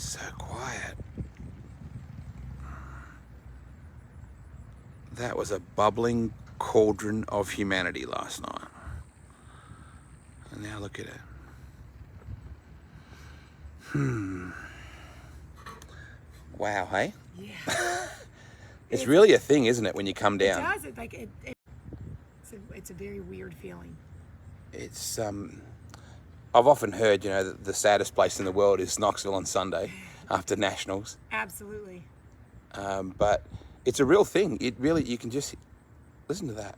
So quiet. That was a bubbling cauldron of humanity last night. And now look at it. Wow, hey? Yeah. It's really a thing, isn't it, when you come down? It does. It's a very weird feeling. It's I've often heard, that the saddest place in the world is Knoxville on Sunday after Nationals. Absolutely. But it's a real thing. It really, you can just listen to that.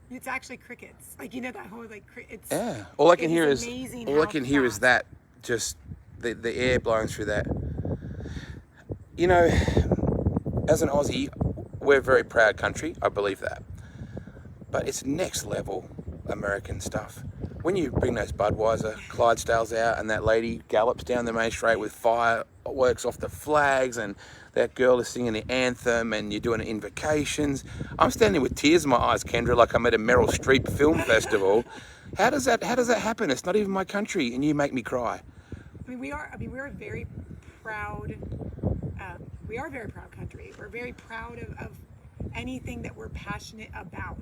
It's actually crickets. Like, that whole, it's... Yeah. All I can hear is fast. that, just the air blowing through that. As an Aussie, we're a very proud country. I believe that. But it's next level American stuff. When you bring those Budweiser Clydesdales out and that lady gallops down the main straight with fireworks off the flags and that girl is singing the anthem and you're doing invocations. I'm standing with tears in my eyes, Kendra, like I'm at a Meryl Streep film festival. How does that happen? It's not even my country and you make me cry. We're a very proud, we are a very proud country. We're very proud of anything that we're passionate about,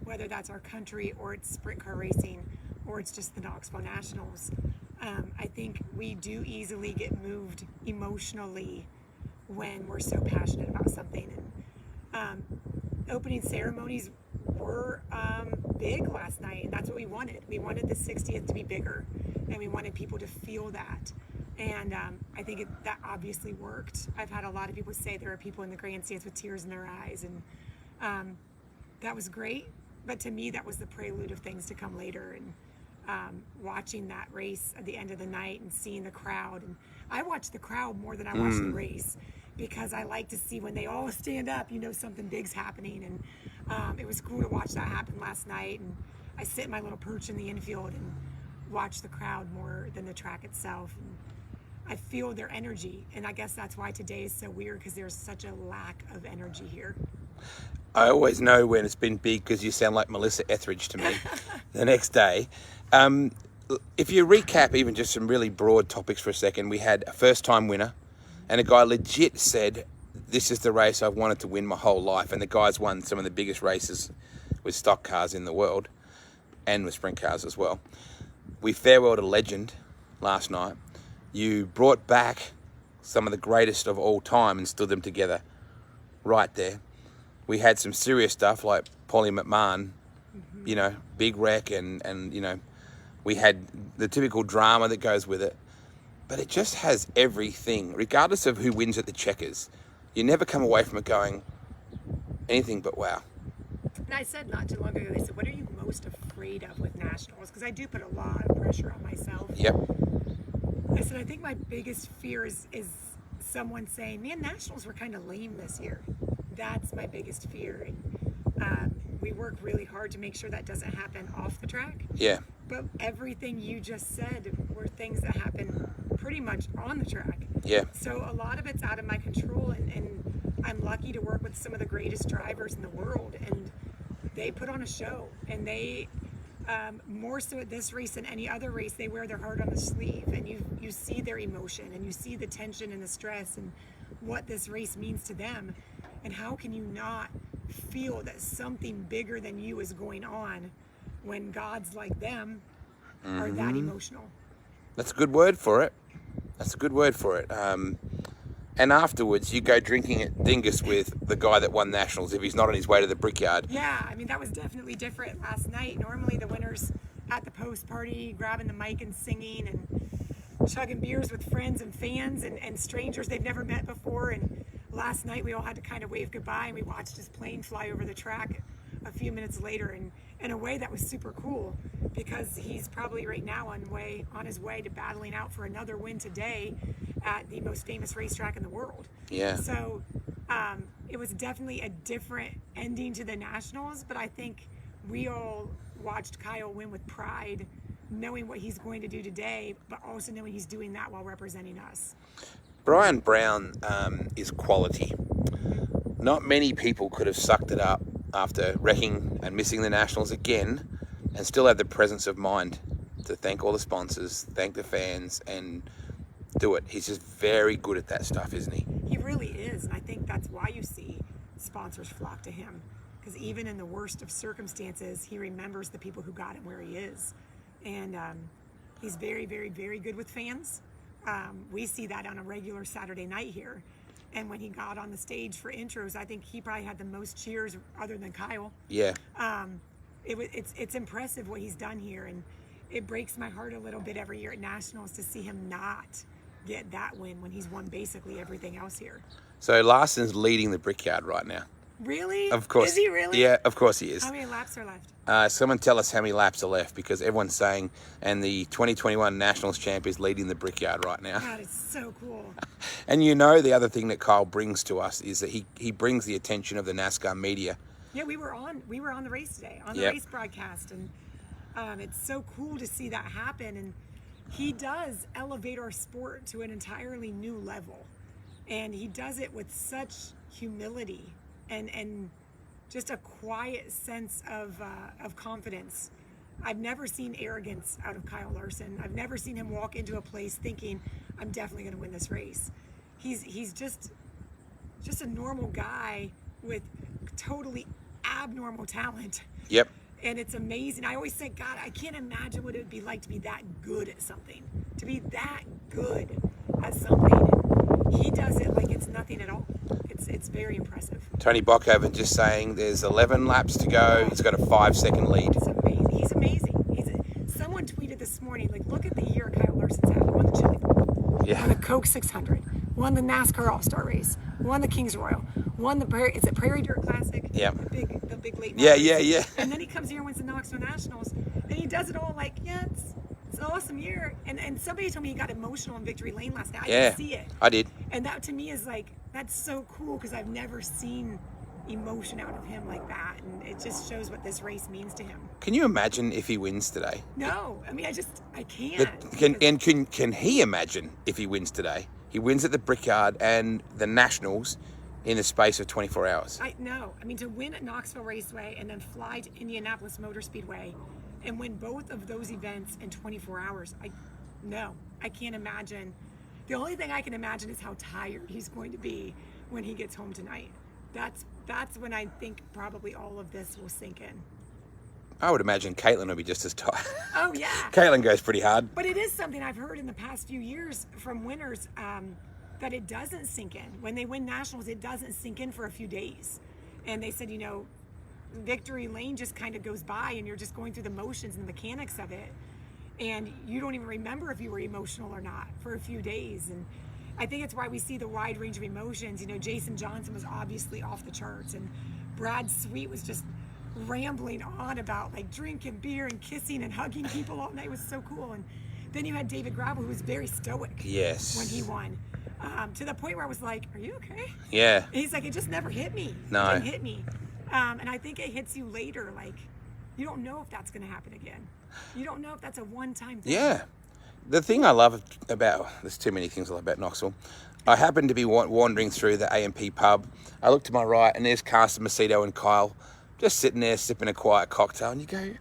whether that's our country or it's sprint car racing or it's just the Knoxville Nationals. I think we do easily get moved emotionally when we're so passionate about something. And opening ceremonies were big last night, and that's what we wanted. We wanted the 60th to be bigger, and we wanted people to feel that. And I think that obviously worked. I've had a lot of people say there are people in the grandstands with tears in their eyes, and that was great. But to me, that was the prelude of things to come later. And watching that race at the end of the night and seeing the crowd, and I watch the crowd more than I watch the race because I like to see when they all stand up, something big's happening. And it was cool to watch that happen last night. And I sit in my little perch in the infield and watch the crowd more than the track itself. And I feel their energy, and I guess that's why today is so weird, because there's such a lack of energy here. I always know when it's been big because you sound like Melissa Etheridge to me the next day. If you recap even just some really broad topics for a second, we had a first-time winner, and a guy legit said, this is the race I've wanted to win my whole life, and the guy's won some of the biggest races with stock cars in the world, and with sprint cars as well. We farewelled a legend last night. You brought back some of the greatest of all time and stood them together right there. We had some serious stuff like Polly McMahon, big wreck, and we had the typical drama that goes with it. But it just has everything, regardless of who wins at the checkers. You never come away from it going anything but wow. And I said not too long ago, they said, what are you most afraid of with Nationals? Because I do put a lot of pressure on myself. Yep. I said, I think my biggest fear is someone saying, man, Nationals were kind of lame this year. That's my biggest fear. And we work really hard to make sure that doesn't happen off the track. Yeah. But everything you just said were things that happen pretty much on the track. Yeah. So a lot of it's out of my control, and I'm lucky to work with some of the greatest drivers in the world, and they put on a show, and they more so at this race than any other race, they wear their heart on the sleeve, and you see their emotion, and you see the tension and the stress and what this race means to them. And how can you not feel that something bigger than you is going on when gods like them are that emotional? That's a good word for it. And afterwards, you go drinking at Dingus with the guy that won Nationals if he's not on his way to the Brickyard. Yeah, that was definitely different last night. Normally the winners at the post party, grabbing the mic and singing and chugging beers with friends and fans and strangers they've never met before. And last night we all had to kind of wave goodbye, and we watched his plane fly over the track a few minutes later. And in a way that was super cool, because he's probably right now on his way to battling out for another win today at the most famous racetrack in the world. Yeah. So it was definitely a different ending to the Nationals, but I think we all watched Kyle win with pride, knowing what he's going to do today, but also knowing he's doing that while representing us. Brian Brown is quality. Not many people could have sucked it up after wrecking and missing the Nationals again and still have the presence of mind to thank all the sponsors, thank the fans, and do it. He's just very good at that stuff, isn't he? He really is, and I think that's why you see sponsors flock to him, because even in the worst of circumstances, he remembers the people who got him where he is, and he's very, very, very good with fans. We see that on a regular Saturday night here, and when he got on the stage for intros, I think he probably had the most cheers other than Kyle. Yeah. It's impressive what he's done here, and it breaks my heart a little bit every year at Nationals to see him not get that win when he's won basically everything else here. So Larson's leading the Brickyard right now. Really? Of course. Is he really? Yeah, of course he is. How many laps are left? Someone tell us how many laps are left, because everyone's saying, and the 2021 Nationals champ is leading the Brickyard right now. God, it's so cool. And you know, the other thing that Kyle brings to us is that he brings the attention of the NASCAR media. Yeah, we were on the race today, on the race broadcast, and it's so cool to see that happen. And he does elevate our sport to an entirely new level, and he does it with such humility and just a quiet sense of confidence. I've never seen arrogance out of Kyle Larson. I've never seen him walk into a place thinking, I'm definitely going to win this race. He's just a normal guy with totally abnormal talent. Yep. And it's amazing. I always say, God, I can't imagine what it would be like to be that good at something. To be that good at something. He does it like it's nothing at all. It's very impressive. Tony Bockhoven just saying there's 11 laps to go. He's got a 5-second lead. It's amazing. He's amazing. Someone tweeted this morning, like, look at the year Kyle Larson's had. He won the Chili Bowl. Yeah. Won the Coke 600. Won the NASCAR All-Star Race. Won the Kings Royal. Won the Prairie Dirt Classic. Yeah. The big late Yeah, race. yeah. And then he comes here and wins the Knoxville Nationals. And he does it all like, yeah, it's an awesome year. And somebody told me he got emotional in Victory Lane last night. I didn't see it. I did. And that to me is like, that's so cool, because I've never seen emotion out of him like that. And it just shows what this race means to him. Can you imagine if he wins today? No, I mean, I can't. Can he imagine if he wins today? He wins at the Brickyard and the Nationals in the space of 24 hours. No. I mean, to win at Knoxville Raceway and then fly to Indianapolis Motor Speedway and win both of those events in 24 hours, I can't imagine. The only thing I can imagine is how tired he's going to be when he gets home tonight. That's when I think probably all of this will sink in. I would imagine Caitlin will be just as tired. Oh, yeah. Caitlin goes pretty hard. But it is something I've heard in the past few years from winners, that it doesn't sink in. When they win nationals, it doesn't sink in for a few days. And they said, Victory Lane just kind of goes by and you're just going through the motions and the mechanics of it. And you don't even remember if you were emotional or not for a few days. And I think it's why we see the wide range of emotions. Jason Johnson was obviously off the charts, and Brad Sweet was just rambling on about like drinking beer and kissing and hugging people all night. It was so cool. And then you had David Gravel, who was very stoic. Yes. When he won. To the point where I was like, are you okay? Yeah. And he's like, it just never hit me. No. It didn't hit me. And I think it hits you later. Like, you don't know if that's going to happen again. You don't know if that's a one-time thing. Yeah. The thing I love about, there's too many things I love about Knoxville. I happened to be wandering through the A&P pub. I look to my right and there's Carson Macedo and Kyle just sitting there sipping a quiet cocktail. And you go,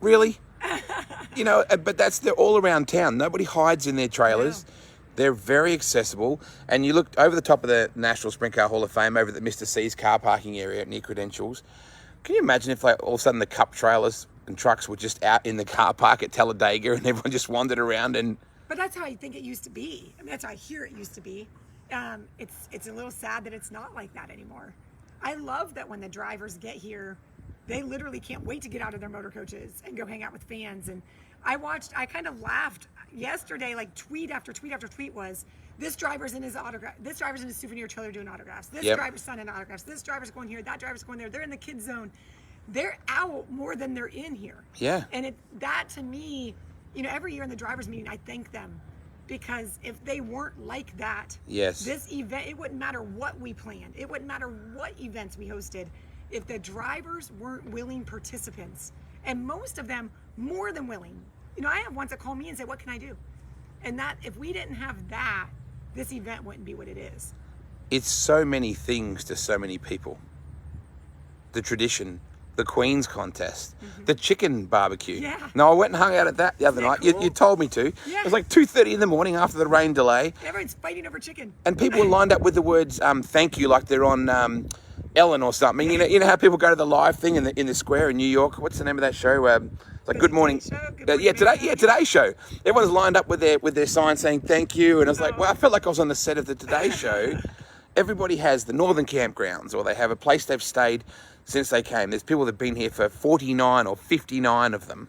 really? But they're all around town. Nobody hides in their trailers. No. They're very accessible. And you look over the top of the National Sprint Car Hall of Fame over at the Mr. C's car parking area near Credentials. Can you imagine if all of a sudden the Cup trailers and trucks were just out in the car park at Talladega and everyone just wandered around and... But that's how I think it used to be. I mean, that's how I hear it used to be. It's a little sad that it's not like that anymore. I love that when the drivers get here, they literally can't wait to get out of their motor coaches and go hang out with fans. And I kind of laughed yesterday, like tweet after tweet after tweet was, this driver's in his autograph, this driver's in his souvenir trailer doing autographs, this driver's signing autographs, this driver's going here, that driver's going there, they're in the kids zone. They're out more than they're in here. Yeah. And that to me, every year in the drivers meeting, I thank them, because if they weren't like that, yes, this event, it wouldn't matter what we planned. It wouldn't matter what events we hosted. If the drivers weren't willing participants, and most of them more than willing. I have ones that call me and say, what can I do? And that, if we didn't have that, this event wouldn't be what it is. It's so many things to so many people. The tradition, the Queen's contest, the chicken barbecue. Yeah. No, I went and hung out at that the other night. Cool? You told me to. Yeah. It was like 2:30 in the morning after the rain delay. Everyone's fighting over chicken. And people were lined up with the words "thank you" like they're on Ellen or something. You know how people go to the live thing in the square in New York. What's the name of that show? It's like Good Morning. Today Show. Everyone's lined up with their sign saying "thank you," and I was like, well, I felt like I was on the set of the Today Show. Everybody has the northern campgrounds, or they have a place they've stayed since they came. There's people that have been here for 49 or 59 of them.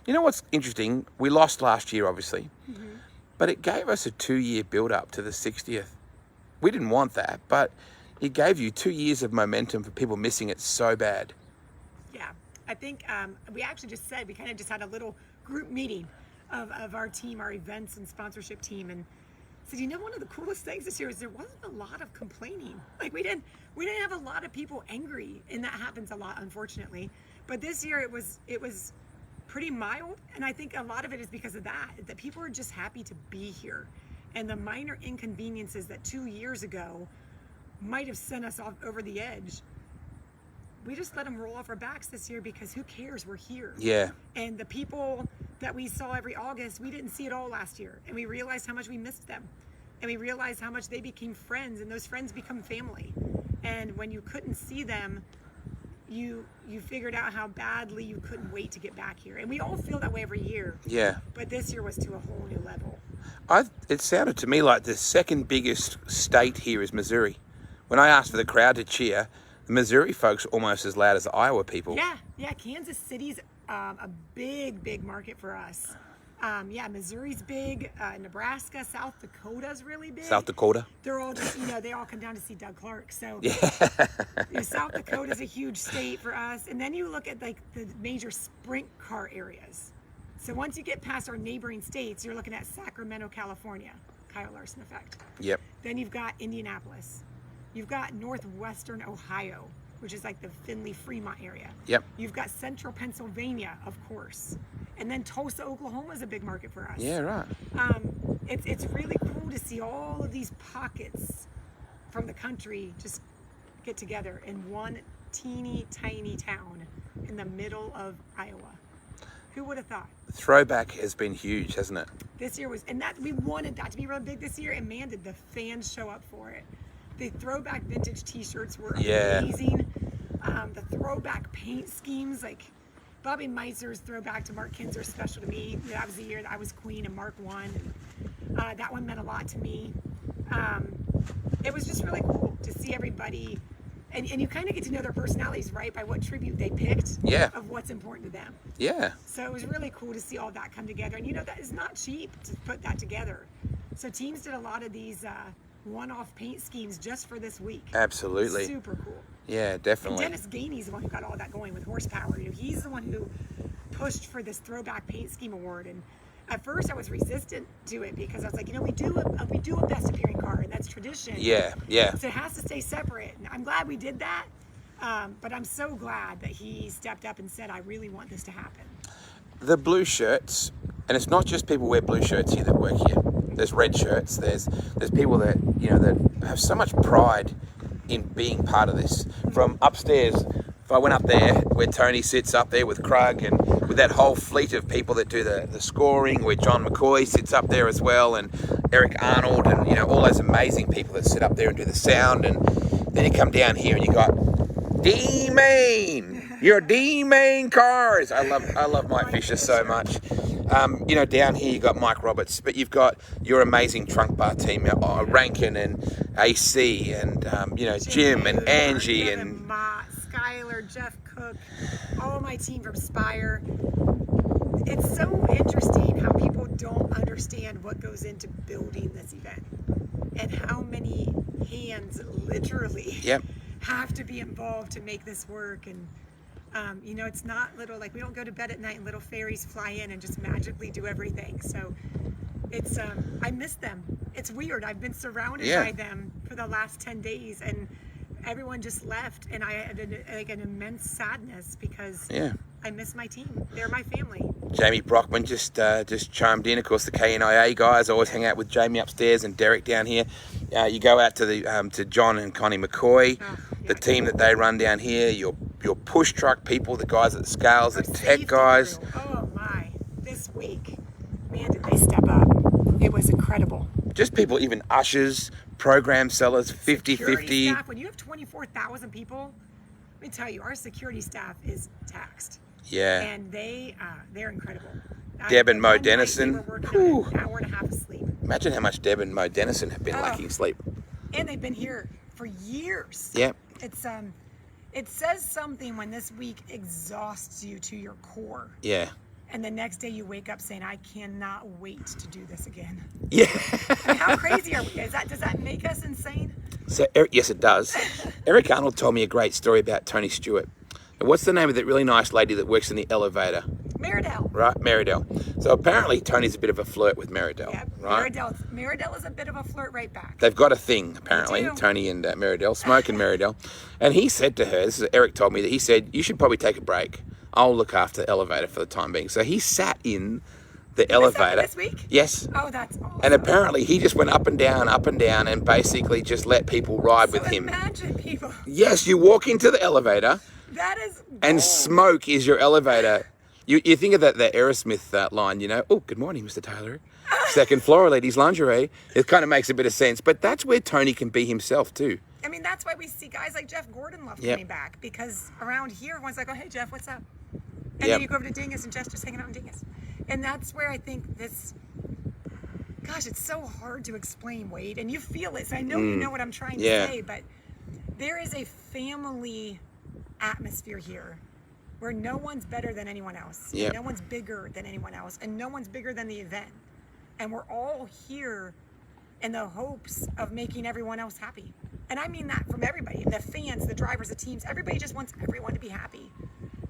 You know what's interesting? We lost last year, obviously, but it gave us a 2-year build-up to the 60th. We didn't want that, but it gave you 2 years of momentum for people missing it so bad. Yeah, I think we actually just said, we kind of just had a little group meeting of our team, our events and sponsorship team, and said, you know, one of the coolest things this year is there wasn't a lot of complaining. Like we didn't have a lot of people angry, and that happens a lot, unfortunately. But this year it was pretty mild, and I think a lot of it is because of that people are just happy to be here, and the minor inconveniences that 2 years ago might have sent us off over the edge, we just let them roll off our backs this year because who cares? We're here. Yeah. And the people that we saw every August, we didn't see it all last year. And we realized how much we missed them. And we realized how much they became friends, and those friends become family. And when you couldn't see them, you figured out how badly you couldn't wait to get back here. And we all feel that way every year. Yeah. But this year was to a whole new level. It sounded to me like the second biggest state here is Missouri. When I asked for the crowd to cheer, the Missouri folks are almost as loud as the Iowa people. Yeah. Kansas City's a big market for us. Missouri's big. Nebraska, South Dakota's really big. South Dakota. They're all just, they all come down to see Doug Clark. So South Dakota's a huge state for us. And then you look at like the major sprint car areas. So once you get past our neighboring states, you're looking at Sacramento, California, Kyle Larson effect. Yep. Then you've got Indianapolis. You've got northwestern Ohio, which is like the Findlay, Fremont area. Yep. You've got central Pennsylvania, of course. And then Tulsa, Oklahoma is a big market for us. Yeah, right. It's really cool to see all of these pockets from the country just get together in one teeny tiny town in the middle of Iowa. Who would have thought? Throwback has been huge, hasn't it? This year was, and that we wanted that to be real big this year, and man, did the fans show up for it. The throwback vintage t-shirts were amazing. The throwback paint schemes, like Bobby Meiser's throwback to Mark Kinzer's special to me. That was the year that I was queen and Mark won. That one meant a lot to me. It was just really cool to see everybody, and you kind of get to know their personalities, right, by what tribute they picked of what's important to them. Yeah. So it was really cool to see all that come together. And that is not cheap to put that together. So teams did a lot of these one-off paint schemes just for this week. Absolutely. Super cool. Yeah, definitely. And Dennis Gainey's the one who got all that going with horsepower. He's the one who pushed for this throwback paint scheme award. And at first I was resistant to it because I was like, we do a best appearing car, and that's tradition. Yeah. So it has to stay separate. And I'm glad we did that. But I'm so glad that he stepped up and said, I really want this to happen. The blue shirts, and it's not just people wear blue shirts here that work here. There's red shirts. There's people that that have so much pride in being part of this. From upstairs, if I went up there where Tony sits up there with Krug and with that whole fleet of people that do the scoring, where John McCoy sits up there as well, and Eric Arnold, and all those amazing people that sit up there and do the sound, and then you come down here and you got D-Main. Your D-Main cars. I love Mike Fisher so much. Down here you got Mike Roberts, but you've got your amazing trunk bar team, Rankin and AC, and Jim and Angie and Mott, Skylar, Jeff Cook, all my team from Spire. It's so interesting how people don't understand what goes into building this event and how many hands literally have to be involved to make this work. And it's not little, like we don't go to bed at night and little fairies fly in and just magically do everything. So it's, I miss them. It's weird. I've been surrounded by them for the last 10 days and everyone just left. And I had an immense sadness because I miss my team. They're my family. Jamie Brockman just chimed in. Of course, the KNIA guys always hang out with Jamie upstairs and Derek down here. You go out to the to John and Connie McCoy, the team that they run down here. Your your push truck people, the guys at the scales, the Our tech safety guys. crew. Oh my! This week, man, did they step up? It was incredible. Just people, even ushers, program sellers, 50-50. Security staff. When you have 24,000 people, let me tell you, our security staff is taxed. Yeah. And they're incredible. Deb and Mo One night Dennison. They were working on an hour and a half of sleep. Imagine how much Deb and Mo Dennison have been lacking sleep. And they've been here for years. Yeah. It says something when this week exhausts you to your core. Yeah. And the next day you wake up saying, I cannot wait to do this again. Yeah. I mean, how crazy are we? Does that make us insane? So, yes, it does. Eric Arnold told me a great story about Tony Stewart. And what's the name of that really nice lady that works in the elevator? Meridell. Right, Meridell. So apparently Tony's a bit of a flirt with Meridell. Yeah, right? Meridell is a bit of a flirt right back. They've got a thing, apparently, They do. Tony and Meridell, Smoke and Meridell. And he said to her, this is Eric told me, that he said, you should probably take a break. I'll look after the elevator for the time being. So he sat in the elevator. This week? Yes. Oh, that's awesome. And apparently he just went up and down, and basically just let people ride with him. Imagine people. Yes, you walk into the elevator, That is and gold. Smoke is your elevator. You think of that Aerosmith line, you know, oh, good morning, Mr. Taylor. Second floor, ladies' lingerie. It kind of makes a bit of sense. But that's where Tony can be himself, too. I mean, that's why we see guys like Jeff Gordon love Yep. coming back. Because around here, everyone's like, oh, hey, Jeff, what's up? And Yep. then you go over to Dingus and Jeff's just hanging out in Dingus. And that's where I think gosh, it's so hard to explain, Wade. And you feel it, so I know you know what I'm trying to say. But there is a family atmosphere here where no one's better than anyone else. Yep. No one's bigger than anyone else. And no one's bigger than the event. And we're all here in the hopes of making everyone else happy. And I mean that from everybody. The fans, the drivers, the teams, everybody just wants everyone to be happy.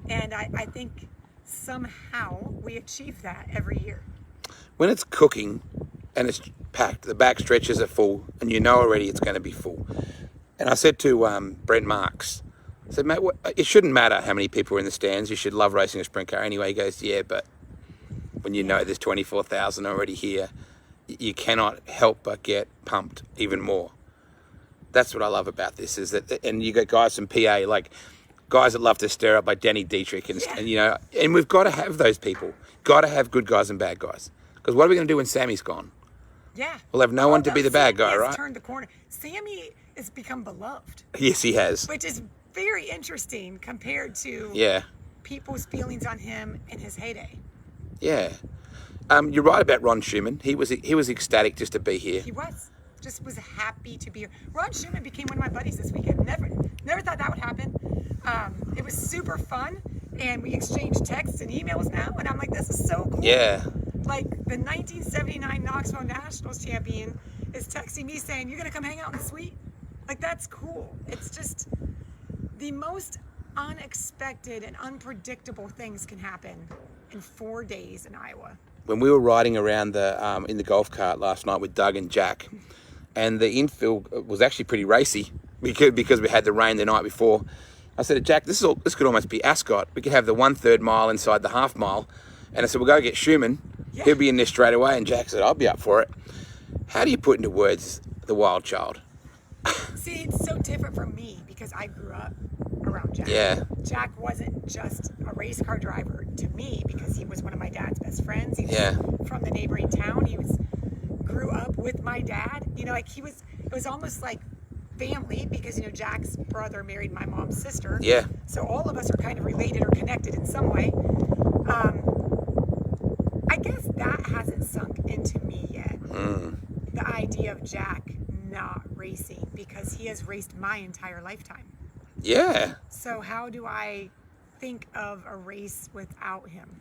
And I think somehow we achieve that every year. When it's cooking and it's packed, the back stretches are full, and you know already it's going to be full. And I said to Brent Marks, I said, mate, it shouldn't matter how many people are in the stands. You should love racing a sprint car anyway. He goes, yeah, but when you know there's 24,000 already here, you cannot help but get pumped even more. That's what I love about this, is that, and you got guys from PA, like guys that love to stir up, like Danny Dietrich, and you know, and we've got to have those people. Got to have good guys and bad guys. Because what are we going to do when Sammy's gone? Yeah. We'll have no one to be the bad guy, Sammy has right? turned the corner. Sammy has become beloved, Yes, he has. which is very interesting compared to Yeah, people's feelings on him in his heyday. yeah. You're right about Ron Schumann. He was ecstatic just to be here. He was happy to be here. Ron Schumann became one of my buddies this weekend. Never thought that would happen. It was super fun, and we exchanged texts and emails now, and I'm like, this is so cool. Yeah, Like the 1979 Knoxville Nationals champion is texting me saying, you're going to come hang out in the suite? Like, that's cool. It's just the most unexpected and unpredictable things can happen in 4 days in Iowa. when we were riding around in the golf cart last night with Doug and Jack, and the infield was actually pretty racy because we had the rain the night before. I said to Jack, this could almost be Ascot. We could have the 1/3 mile inside the half mile. And I said, we'll go get Schumann. Yeah. He'll be in there straight away. And Jack said, I'll be up for it. How do you put into words the wild child? See, it's so different from me because I grew up around Jack. Yeah. Jack wasn't just a race car driver to me because he was one of my dad's best friends. He was Yeah. from the neighboring town. He grew up with my dad. You know, like it was almost like family because, you know, Jack's brother married my mom's sister. Yeah. So all of us are kind of related or connected in some way. I guess that hasn't sunk into me yet. The idea of Jack not racing because he has raced my entire lifetime. Yeah. So how do I think of a race without him?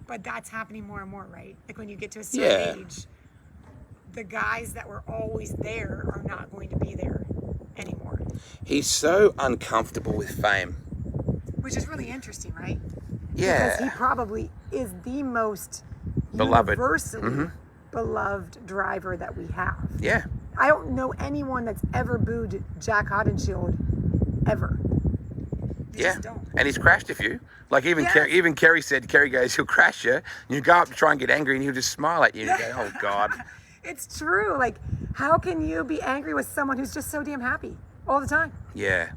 But that's happening more and more, right? Like when you get to a certain age, the guys that were always there are not going to be there anymore. He's so uncomfortable with fame. Which is really interesting, right? Yeah. Because he probably is the most Beloved. universally beloved driver that we have. Yeah. I don't know anyone that's ever booed Jack Hodenshield ever. You Yeah. just don't. And he's crashed a few. Like even Yeah. Kerry said, Kerry goes, he'll crash you. And you go up to try and get angry and he'll just smile at you and you go, oh God. It's true. Like, how can you be angry with someone who's just so damn happy all the time? Yeah.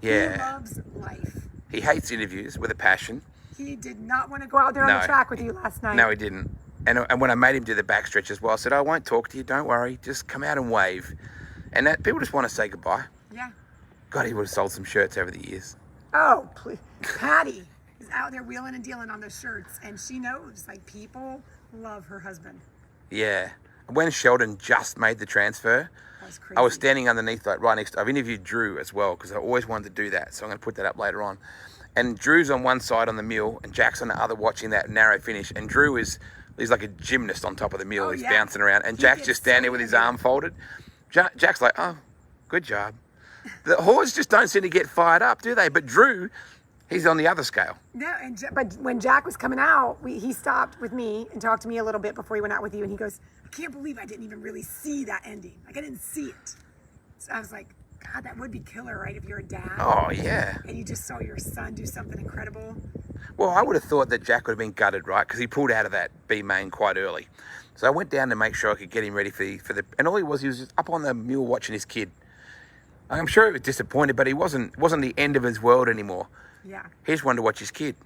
He Yeah. loves life. He hates interviews with a passion. He did not want to go out there on the track with you last night. No, he didn't. And when I made him do the backstretch as well, I said, I won't talk to you, don't worry, just come out and wave. And that people just want to say goodbye. Yeah. God, he would have sold some shirts over the years. Oh, please. Patty is out there wheeling and dealing on those shirts, and she knows, like, people love her husband. Yeah. When Sheldon just made the transfer, That was crazy. I was standing underneath, like, right next to, I've interviewed Drew as well, because I always wanted to do that, so I'm going to put that up later on. And Drew's on one side on the mule, and Jack's on the other watching that narrow finish, and Drew he's like a gymnast on top of the mule. He's bouncing around, and Jack's just standing there with his arm folded. Jack's like, oh, good job. The horses just don't seem to get fired up, do they? But Drew, he's on the other scale. No, but when Jack was coming out, he stopped with me and talked to me a little bit before he went out with you, and he goes, I can't believe I didn't even really see that ending. Like, I didn't see it. So I was like, God, that would be killer, right? If you're a dad. Oh, yeah. And you just saw your son do something incredible. Well, I would have thought that Jack would have been gutted, right? Because he pulled out of that B main quite early. So I went down to make sure I could get him ready for the and all he was just up on the mule watching his kid. I'm sure he was disappointed, but he wasn't the end of his world anymore. Yeah. He just wanted to watch his kid.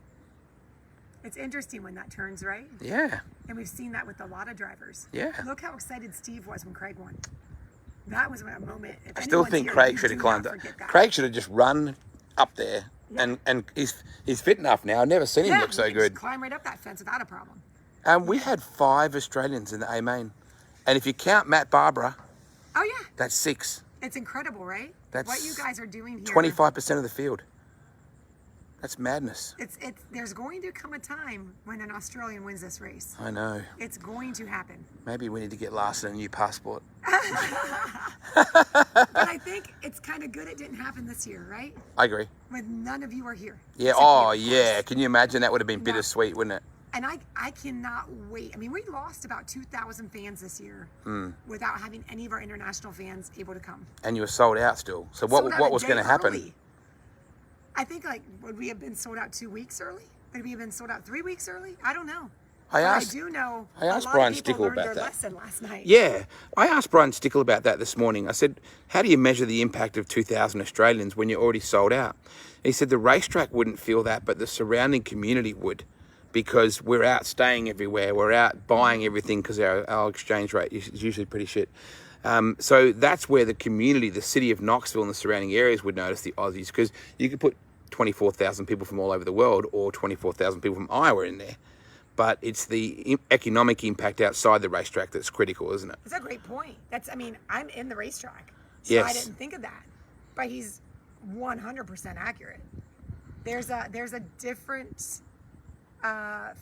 It's interesting when that turns, right? Yeah. And we've seen that with a lot of drivers. Yeah. Look how excited Steve was when Craig won. That was a moment. I still think Craig should have climbed up. Craig should have just run up there, and he's fit enough now. I've never seen him look so good. Climb right up that fence without a problem. We had 5 Australians in the A main, and if you count Matt Barbara, oh yeah, that's 6. It's incredible, right? That's what you guys are doing here. 25% of the field. That's madness. There's going to come a time when an Australian wins this race. I know. It's going to happen. Maybe we need to get Larson a new passport. But I think it's kind of good it didn't happen this year, right? I agree. When none of you are here. Yeah. Oh, yeah. Can you imagine? That would have been bittersweet, wouldn't it? And I cannot wait. I mean, we lost about 2,000 fans this year without having any of our international fans able to come. And you were sold out still. So what was going to happen? Early. I think, like, would we have been sold out 2 weeks early? Would we have been sold out 3 weeks early? I don't know. I do know. I asked Brian Stickle about that. Lesson last night. Yeah, I asked Brian Stickle about that this morning. I said, "How do you measure the impact of 2,000 Australians when you're already sold out?" He said the racetrack wouldn't feel that, but the surrounding community would, because we're out staying everywhere. We're out buying everything because our exchange rate is usually pretty shit. So that's where the community, the city of Knoxville and the surrounding areas would notice the Aussies, because you could put 24,000 people from all over the world or 24,000 people from Iowa in there. But it's the economic impact outside the racetrack that's critical, isn't it? That's a great point. I'm in the racetrack, so yes. I didn't think of that. But he's 100% accurate. There's a different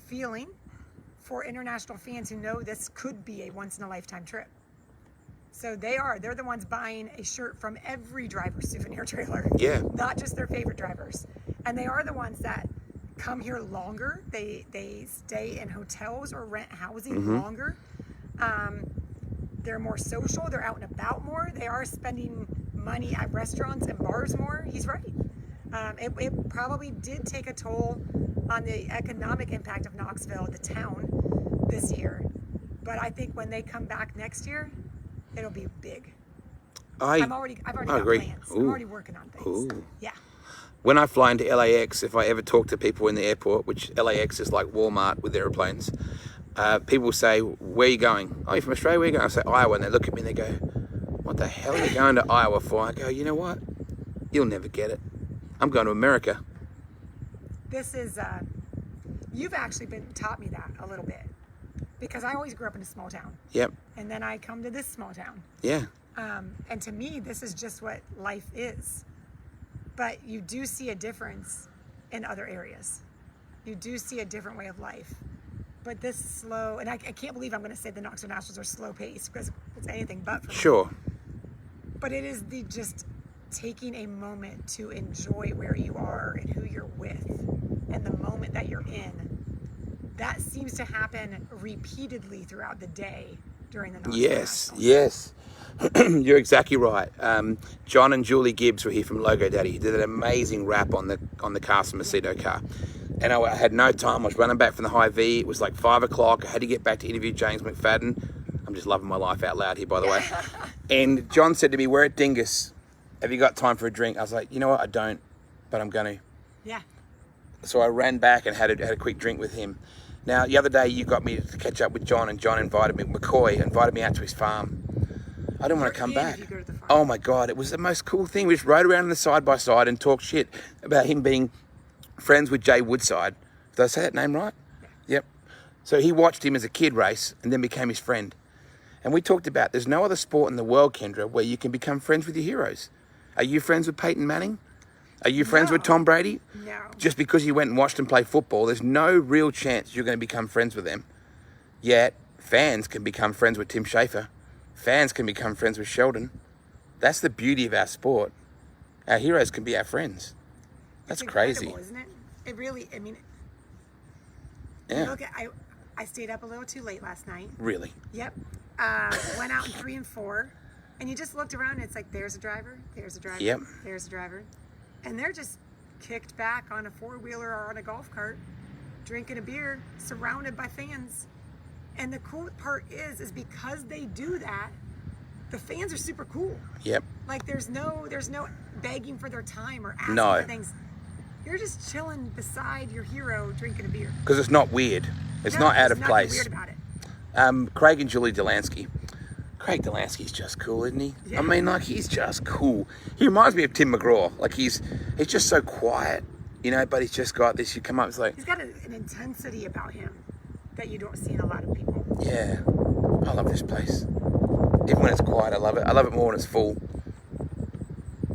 feeling for international fans who know this could be a once-in-a-lifetime trip. So they're the ones buying a shirt from every driver's souvenir trailer. Yeah. Not just their favorite drivers. And they are the ones that come here longer. They stay in hotels or rent housing longer. They're more social. They're out and about more. They are spending money at restaurants and bars more. He's right. It probably did take a toll on the economic impact of Knoxville, the town, this year. But I think when they come back next year, it'll be big. I've already got plans. I'm already working on things. Ooh. Yeah. When I fly into LAX, if I ever talk to people in the airport, which LAX is like Walmart with airplanes, people say, "Where are you going?" "Oh, you're from Australia? Where are you going?" I say, "Iowa." And they look at me and they go, "What the hell are you going to Iowa for?" I go, "You know what? You'll never get it. I'm going to America." This is, you've actually taught me that a little bit, because I always grew up in a small town. Yep. And then I come to this small town. Yeah. And to me, this is just what life is. But you do see a difference in other areas. You do see a different way of life. But this slow, and I can't believe I'm going to say the Knoxville Nationals are slow paced, because it's anything but for me. Sure. But it is the just taking a moment to enjoy where you are and who you're with and the moment that you're in. That seems to happen repeatedly throughout the day during the Knoxville Nationals. Yes. You're exactly right. John and Julie Gibbs were here from Logo Daddy. He did an amazing rap on the Carson Macedo car. And I had no time. I was running back from the High V. It was like 5 o'clock. I had to get back to interview James McFadden. I'm just loving my life out loud here, by the way. And John said to me, "We're at Dingus. Have you got time for a drink?" I was like, "You know what? I don't, but I'm going to." Yeah. So I ran back and had a quick drink with him. Now, the other day you got me to catch up with John, and John McCoy invited me out to his farm. I didn't want to come back. Oh my God, it was the most cool thing. We just rode around in the side-by-side and talked shit about him being friends with Jay Woodside. Did I say that name right? Yep. So he watched him as a kid race and then became his friend. And we talked about there's no other sport in the world, Kendra, where you can become friends with your heroes. Are you friends with Peyton Manning? Are you friends with Tom Brady? No. Just because you went and watched them play football, there's no real chance you're going to become friends with them. Yet, fans can become friends with Tim Schafer. Fans can become friends with Sheldon. That's the beauty of our sport. Our heroes can be our friends. That's crazy. Isn't it? It really, I mean, yeah. Look, I stayed up a little too late last night. Really? Yep. Went out in 3 and 4, and you just looked around and it's like, there's a driver, there's a driver, yep. There's a driver. And they're just kicked back on a 4-wheeler or on a golf cart, drinking a beer, surrounded by fans. And the cool part is because they do that, the fans are super cool. Yep. Like there's no begging for their time or asking No. for things. You're just chilling beside your hero drinking a beer. Because it's not weird. It's not out of place. Weird about it. Craig and Julie Delansky. Craig Delansky's just cool, isn't he? Yeah. I mean, like, he's just cool. He reminds me of Tim McGraw. Like, he's just so quiet, you know, but he's just got this, you come up, it's like... He's got an intensity about him that you don't see in a lot of people. Yeah. I love this place. Even when it's quiet, I love it. I love it more when it's full.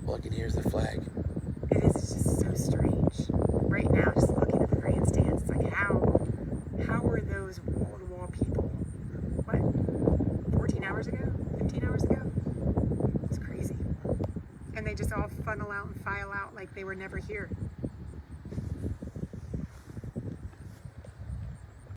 All I can hear is the flag. It is just so strange. Right now, just looking at the grandstands, it's like, how were those wall-to-wall people, 14 hours ago? 15 hours ago? It's crazy. And they just all funnel out and file out like they were never here.